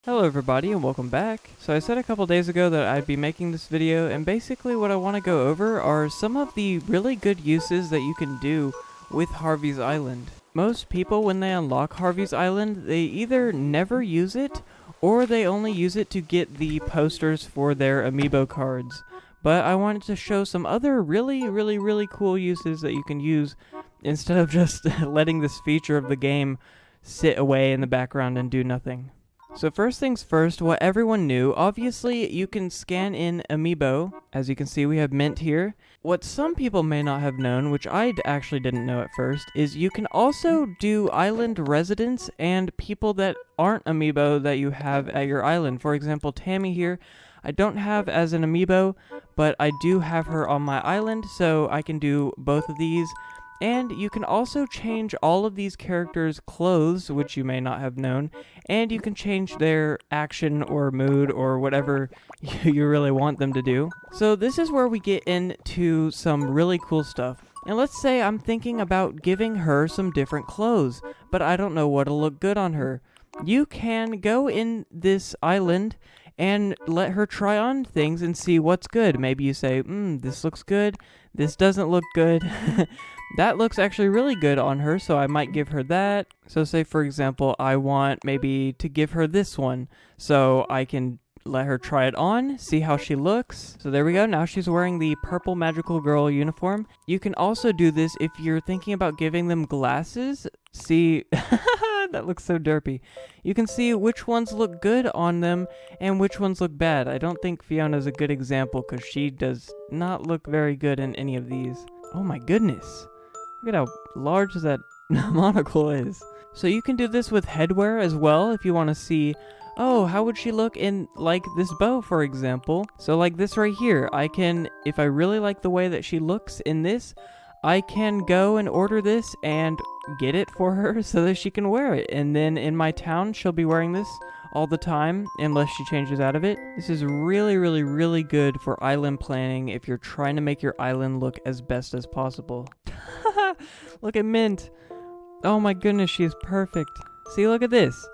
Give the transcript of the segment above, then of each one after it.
Hello everybody and welcome back. So I said a couple days ago that I'd be making this video, and basically what I want to go over are some of the really good uses that you can do with Harvey's Island. Most people, when they unlock Harvey's Island, they either never use it or they only use it to get the posters for their amiibo cards. But I wanted to show some other really cool uses that you can use instead of just letting this feature of the game sit away in the background and do nothing. So first things first, what everyone knew, obviously you can scan in amiibo. As you can see, we have Mint here. What some people may not have known, which I actually didn't know at first, is you can also do island residents and people that aren't amiibo that you have at your island. For example, Tammy here, I don't have as an amiibo, but I do have her on my island, so I can do both of these. And you can also change all of these characters' clothes, which you may not have known, and you can change their action or mood or whatever you really want them to do. So this is where we get into some really cool stuff. And let's say I'm thinking about giving her some different clothes, but I don't know what'll look good on her. You can go in this island and let her try on things and see what's good. Maybe you say, this looks good, this doesn't look good. That looks actually really good on her, so I might give her that. So say, for example, I want maybe to give her this one, so I can let her try it on, see how she looks. So there we go, now she's wearing the purple magical girl uniform. You can also do this if you're thinking about giving them glasses. See, that looks so derpy. You can see which ones look good on them and which ones look bad. I don't think Fiona's a good example because she does not look very good in any of these. Oh my goodness. Look at how large that monocle is. So you can do this with headwear as well if you want to see, oh, how would she look in, like, this bow, for example. So like this right here, I can, if I really like the way that she looks in this, I can go and order this and get it for her so that she can wear it. And then in my town, she'll be wearing this all the time unless she changes out of it. This is really good for island planning if you're trying to make your island look as best as possible. Look at Mint. Oh my goodness, she is perfect. See, look at this.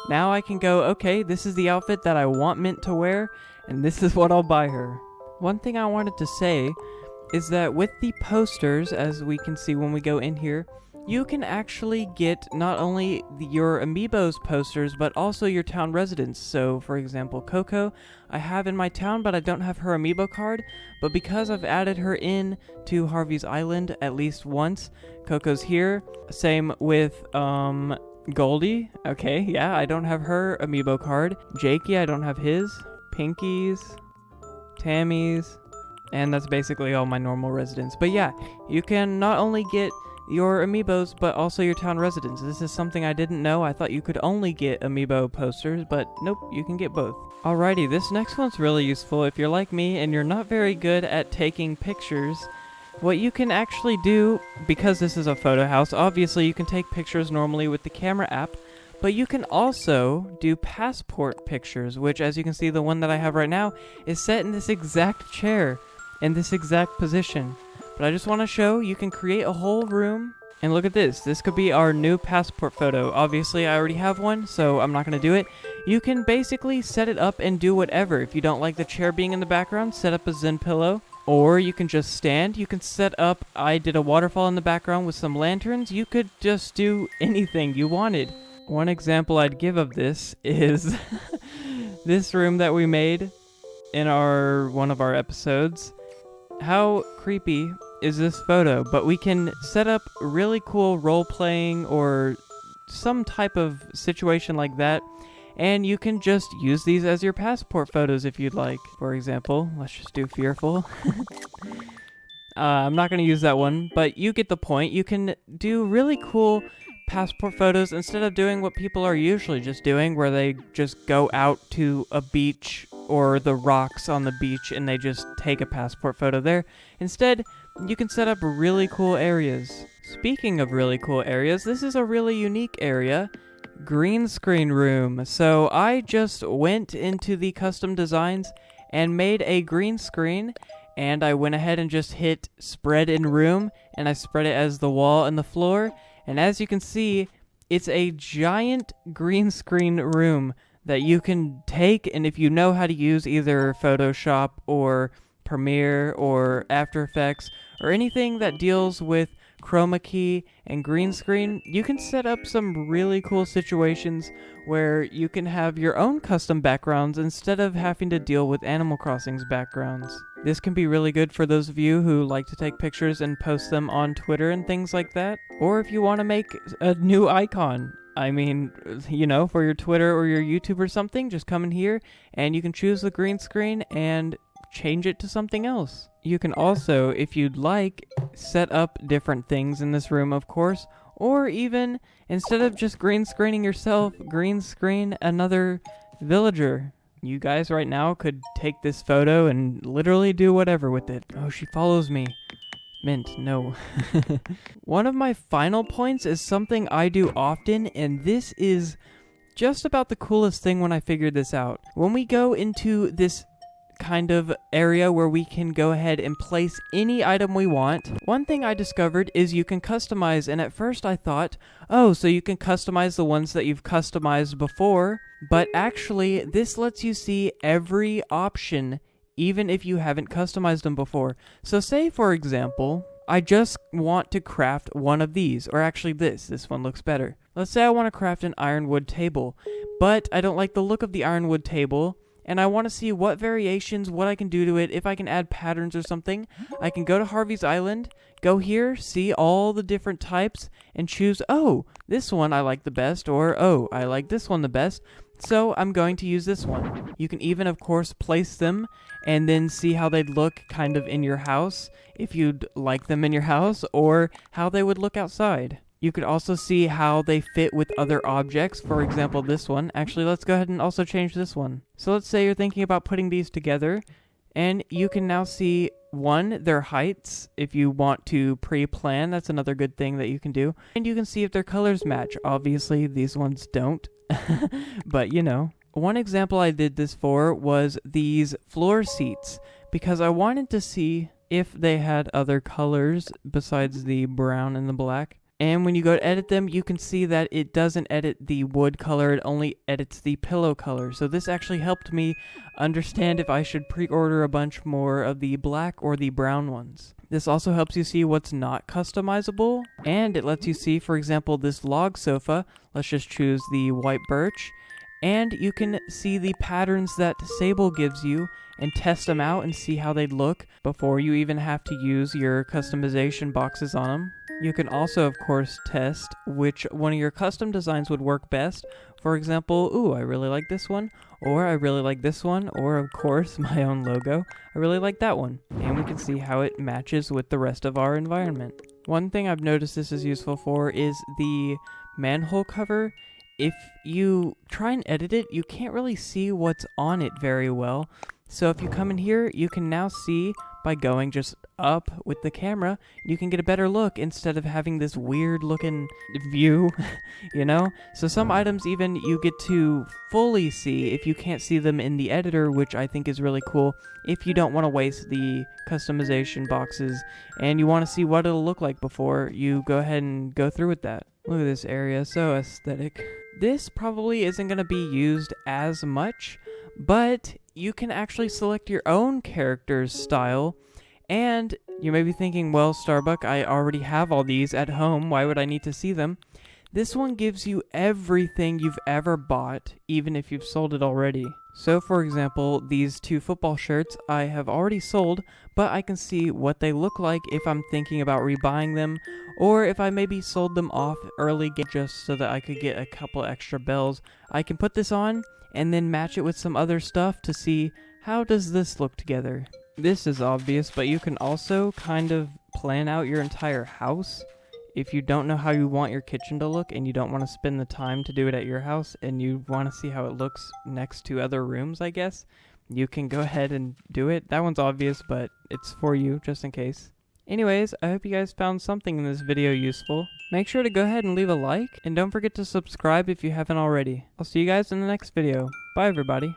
Now I can go, okay, this is the outfit that I want Mint to wear, and this is what I'll buy her. One thing I wanted to say is that with the posters, as we can see when we go in here, you can actually get not only your amiibo's posters, but also your town residents. So, for example, Coco, I have in my town, but I don't have her amiibo card. But because I've added her in to Harvey's Island at least once, Coco's here. Same with, Goldie. Okay, yeah, I don't have her amiibo card. Jakey, I don't have his. Pinky's. Tammy's. And that's basically all my normal residents. But yeah, you can not only get your amiibos, but also your town residents. This is something I didn't know. I thought you could only get amiibo posters, but nope, you can get both. Alrighty, this next one's really useful if you're like me and you're not very good at taking pictures. What you can actually do, because this is a photo house, obviously you can take pictures normally with the camera app, but you can also do passport pictures, which, as you can see, the one that I have right now is set in this exact chair, in this exact position. But I just want to show you can create a whole room. And look at this. This could be our new passport photo. Obviously, I already have one, so I'm not going to do it. You can basically set it up and do whatever. If you don't like the chair being in the background, set up a Zen pillow. Or you can just stand. You can set up, I did a waterfall in the background with some lanterns. You could just do anything you wanted. One example I'd give of this is this room that we made in one of our episodes. How creepy is this photo? But we can set up really cool role-playing or some type of situation like that, and you can just use these as your passport photos if you'd like. For example, let's just do Fearful. I'm not going to use that one, but you get the point. You can do really cool passport photos instead of doing what people are usually just doing, where they just go out to a beach or the rocks on the beach and they just take a passport photo there. Instead, you can set up really cool areas. Speaking of really cool areas, this is a really unique area. Green screen room. So I just went into the custom designs and made a green screen, and I went ahead and just hit spread in room, and I spread it as the wall and the floor. And as you can see, it's a giant green screen room that you can take, and if you know how to use either Photoshop or Premiere or After Effects or anything that deals with chroma key and green screen, you can set up some really cool situations where you can have your own custom backgrounds instead of having to deal with Animal Crossing's backgrounds. This can be really good for those of you who like to take pictures and post them on Twitter and things like that, or if you want to make a new icon. I mean, you know, for your Twitter or your YouTube or something, just come in here and you can choose the green screen and change it to something else. You can also, if you'd like, set up different things in this room, of course, or even, instead of just green screening yourself, green screen another villager. You guys right now could take this photo and literally do whatever with it. Oh, she follows me. Mint, no. One of my final points is something I do often, and this is just about the coolest thing when I figured this out. When we go into this kind of area where we can go ahead and place any item we want, one thing I discovered is you can customize, and at first I thought, oh, so you can customize the ones that you've customized before, but actually this lets you see every option even if you haven't customized them before. So say, for example, I just want to craft one of these, or actually this one looks better. Let's say I want to craft an ironwood table, but I don't like the look of the ironwood table, and I want to see what variations, what I can do to it, if I can add patterns or something. I can go to Harvey's Island, go here, see all the different types, and choose, oh, this one I like the best, or oh, I like this one the best, so I'm going to use this one. You can even, of course, place them and then see how they'd look kind of in your house, if you'd like them in your house, or how they would look outside. You could also see how they fit with other objects. For example, this one. Actually, let's go ahead and also change this one. So let's say you're thinking about putting these together, and you can now see, one, their heights. If you want to pre-plan, that's another good thing that you can do. And you can see if their colors match. Obviously, these ones don't, but you know. One example I did this for was these floor seats, because I wanted to see if they had other colors besides the brown and the black. And when you go to edit them, you can see that it doesn't edit the wood color, it only edits the pillow color. So this actually helped me understand if I should pre-order a bunch more of the black or the brown ones. This also helps you see what's not customizable, and it lets you see, for example, this log sofa. Let's just choose the white birch, and you can see the patterns that Sable gives you and test them out and see how they'd look before you even have to use your customization boxes on them. You can also, of course, test which one of your custom designs would work best. For example, ooh, I really like this one, or I really like this one, or of course, my own logo, I really like that one. And we can see how it matches with the rest of our environment. One thing I've noticed this is useful for is the manhole cover. If you try and edit it, you can't really see what's on it very well. So if you come in here, you can now see by going just up with the camera, you can get a better look instead of having this weird looking view, you know? So some items even you get to fully see if you can't see them in the editor, which I think is really cool if you don't want to waste the customization boxes and you want to see what it'll look like before you go ahead and go through with that. Look at this area, so aesthetic. This probably isn't going to be used as much, but you can actually select your own character's style, and you may be thinking, well, Starbuck, I already have all these at home, why would I need to see them? This one gives you everything you've ever bought, even if you've sold it already. So, for example, these 2 football shirts I have already sold, but I can see what they look like if I'm thinking about rebuying them, or if I maybe sold them off early just so that I could get a couple extra bells. I can put this on and then match it with some other stuff to see how does this look together. This is obvious, but you can also kind of plan out your entire house. If you don't know how you want your kitchen to look and you don't want to spend the time to do it at your house and you want to see how it looks next to other rooms, I guess, you can go ahead and do it. That one's obvious, but it's for you just in case. Anyways, I hope you guys found something in this video useful. Make sure to go ahead and leave a like, and don't forget to subscribe if you haven't already. I'll see you guys in the next video. Bye everybody.